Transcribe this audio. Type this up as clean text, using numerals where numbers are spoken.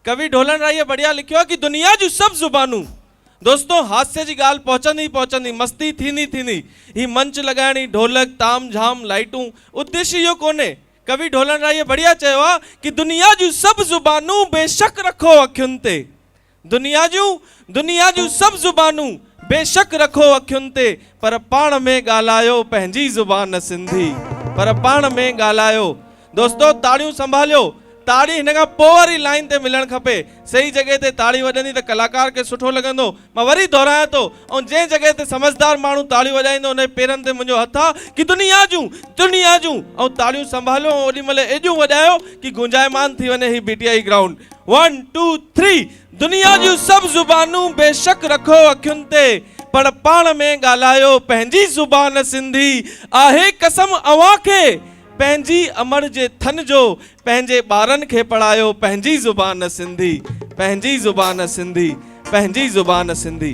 कवि ढोलन राय बढ़िया लिखियो कि दुनिया जूं सब ज़ुबानूं। दोस्तों हास्य जी गाल पहुंचंदी पहुंचंदी मस्ती थींदी थींदी ही मंच लगाइणी ढोलक ताम झाम लाइटूं उद्देश्य इहो कोन्हे। कवि ढोलन राय बढ़िया चयो आहे कि दुनिया जूं सब ज़ुबानूं बेशक रखो अखियुनि ते। दुनिया जूं सब ज़ुबानूं बेशक रखो अखियुनि ते, पर पाण में ॻाल्हायो पंहिंजी ज़ुबान सिंधी। पर पाण में ॻाल्हायो। दोस्तों ताड़ियूं संभालियो। ताड़ी हिन खां पोइ वारी लाइन ते मिलणु खपे। सही जगह ते ताड़ी वॼंदी त कलाकार खे सुठो लॻंदो। मां वरी दोहरायां थो, ऐं जंहिं जगह ते समझदार माण्हू ताड़ी वॼाईंदो उन पेरनि ते मुंहिंजो हथ आहे कि दुनिया जूं ऐं ताड़ियूं संभालियो ऐं ओॾी महिल एॾियूं वॼायो कि गुंजायमान थी वञे ही बीटीआई ग्राउंड। 1 2 3 दुनिया जूं सब ज़ुबानूं बेशक रखो अखियुनि ते, पर पाण में ॻाल्हायो पंहिंजी ज़ुबान सिंधी। आहे कसम अव्हां खे पंहिंजी अमर जे थन जो, पंहिंजे ॿारनि खे पढ़ायो पंहिंजी ज़ुबान सिंधी। पंहिंजी ज़ुबान सिंधी, पंहिंजी ज़ुबान सिंधी।